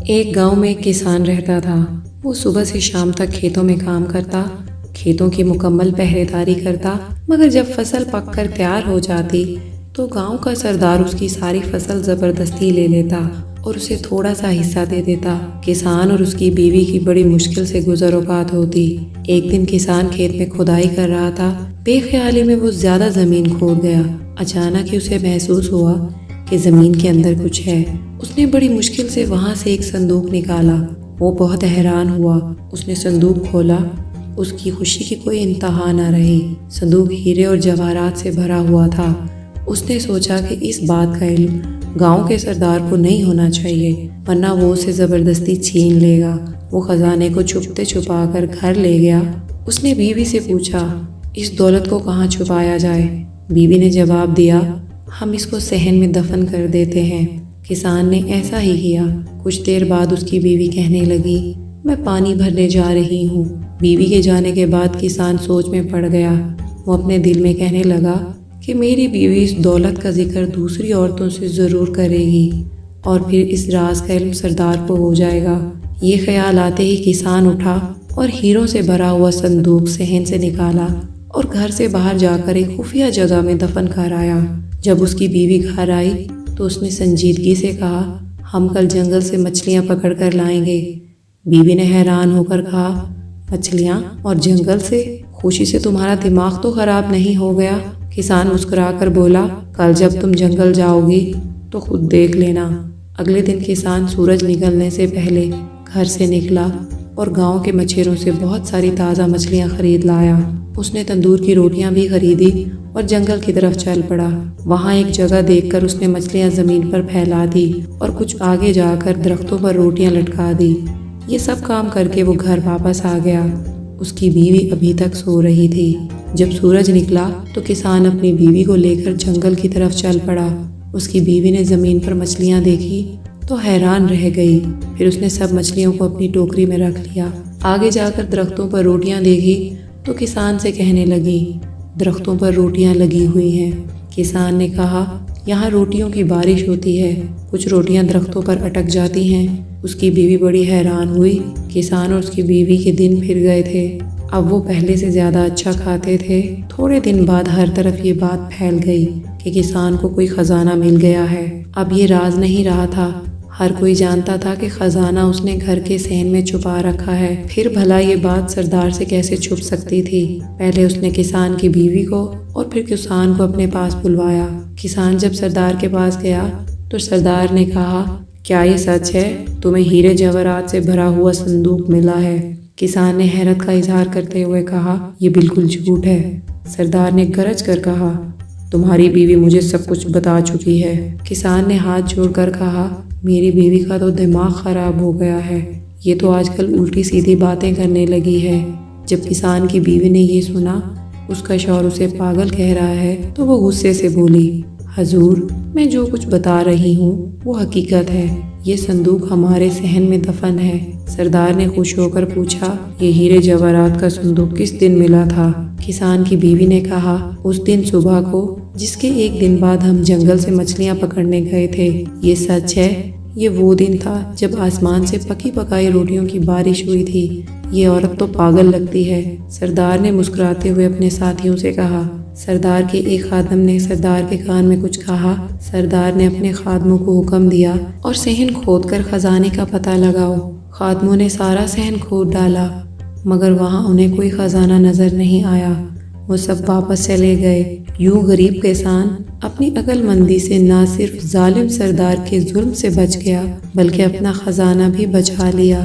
एक गांव में एक किसान रहता था। वो सुबह से शाम तक खेतों में काम करता, खेतों की मुकम्मल पहरेदारी करता। मगर जब फसल पककर तैयार हो जाती तो गांव का सरदार उसकी सारी फसल जबरदस्ती ले लेता और उसे थोड़ा सा हिस्सा दे देता। किसान और उसकी बीवी की बड़ी मुश्किल से गुजर औकात होती। एक दिन किसान खेत में खुदाई कर रहा था। बेख्याली में वो ज्यादा जमीन खोद गया। अचानक ही उसे महसूस हुआ कि जमीन के अंदर कुछ है। उसने बड़ी मुश्किल से वहां से एक संदूक निकाला। वो बहुत हैरान हुआ। उसने संदूक खोला। उसकी खुशी की कोई इंतहा न रही। संदूक हीरे और जवाहरात से भरा हुआ था। उसने सोचा कि इस बात का इल्म गांव के सरदार को नहीं होना चाहिए, वरना वो उसे जबरदस्ती छीन लेगा। वो खजाने को छुपते छुपा कर घर ले गया। उसने बीवी से पूछा, इस दौलत को कहाँ छुपाया जाए? बीवी ने जवाब दिया, हम इसको सहन में दफन कर देते हैं। किसान ने ऐसा ही किया। कुछ देर बाद उसकी बीवी कहने लगी, मैं पानी भरने जा रही हूँ। बीवी के जाने के बाद किसान सोच में पड़ गया। वो अपने दिल में कहने लगा कि मेरी बीवी इस दौलत का जिक्र दूसरी औरतों से ज़रूर करेगी और फिर इस राज का इल्म सरदार को हो जाएगा। ये ख्याल आते ही किसान उठा और हीरों से भरा हुआ संदूक सहन से निकाला और घर से बाहर जाकर एक खुफिया जगह में दफन कराया। जब उसकी बीवी घर आई तो उसने संजीदगी से कहा, हम कल जंगल से मछलियाँ पकड़ कर लाएंगे। बीवी ने हैरान होकर कहा, मछलियाँ और जंगल से? खुशी से तुम्हारा दिमाग तो खराब नहीं हो गया? किसान मुस्कुराकर बोला, कल जब तुम जंगल जाओगी तो खुद देख लेना। अगले दिन किसान सूरज निकलने से पहले घर से निकला और गांव के मछेरों से बहुत सारी ताज़ा मछलियां खरीद लाया। उसने तंदूर की रोटियां भी खरीदी और जंगल की तरफ चल पड़ा। वहां एक जगह देखकर उसने मछलियां जमीन पर फैला दी और कुछ आगे जाकर दरख्तों पर रोटियां लटका दी। ये सब काम करके वो घर वापस आ गया। उसकी बीवी अभी तक सो रही थी। जब सूरज निकला तो किसान अपनी बीवी को लेकर जंगल की तरफ चल पड़ा। उसकी बीवी ने जमीन पर मछलियां देखी तो हैरान रह गई। फिर उसने सब मछलियों को अपनी टोकरी में रख लिया। आगे जाकर दरख्तों पर रोटियां देखी तो किसान से कहने लगी, दरख्तों पर रोटियां लगी हुई हैं। किसान ने कहा, यहाँ रोटियों की बारिश होती है, कुछ रोटियां दरख्तों पर अटक जाती हैं। उसकी बीवी बड़ी हैरान हुई। किसान और उसकी बीवी के दिन फिर गए थे। अब वो पहले से ज़्यादा अच्छा खाते थे। थोड़े दिन बाद हर तरफ ये बात फैल गई कि किसान को कोई ख़जाना मिल गया है। अब ये राज नहीं रहा था। हर कोई जानता था कि ख़जाना उसने घर के सहन में छुपा रखा है। फिर भला ये बात सरदार से कैसे छुप सकती थी? पहले उसने किसान की बीवी को और फिर किसान को अपने पास बुलवाया। किसान जब सरदार के पास गया तो सरदार ने कहा, क्या ये सच है? तुम्हें हीरे जवाहरात से भरा हुआ संदूक मिला है? किसान ने हैरत का इजहार करते हुए कहा, ये बिल्कुल झूठ है। सरदार ने गरज कर कहा, तुम्हारी बीवी मुझे सब कुछ बता चुकी है। किसान ने हाथ जोड़कर कहा, मेरी बीवी का तो दिमाग खराब हो गया है। ये तो आजकल उल्टी सीधी बातें करने लगी है। जब किसान की बीवी ने ये सुना उसका शौहर उसे पागल कह रहा है तो वो गुस्से से बोली, हजूर, मैं जो कुछ बता रही हूँ वो हकीकत है। ये संदूक हमारे सहन में दफन है। सरदार ने खुश होकर पूछा, ये हीरे जवाहरात का संदूक किस दिन मिला था? किसान की बीवी ने कहा, उस दिन सुबह को, जिसके एक दिन बाद हम जंगल से मछलियाँ पकड़ने गए थे। ये सच है। ये वो दिन था जब आसमान से पकी पकाई रोटियों की बारिश हुई थी। ये औरत तो पागल लगती है। सरदार ने मुस्कुराते हुए अपने साथियों से कहा। सरदार के एक खादम ने सरदार के कान में कुछ कहा। सरदार ने अपने खादमों को हुक्म दिया और सहन खोदकर खजाने का पता लगाओ। खादमों ने सारा सहन खोद डाला मगर वहाँ उन्हें कोई खजाना नजर नहीं आया। वो सब वापस चले गए। यूं गरीब किसान अपनी अक्लमंदी से न सिर्फ जालिम सरदार के जुल्म से बच गया बल्कि अपना खजाना भी बचा लिया।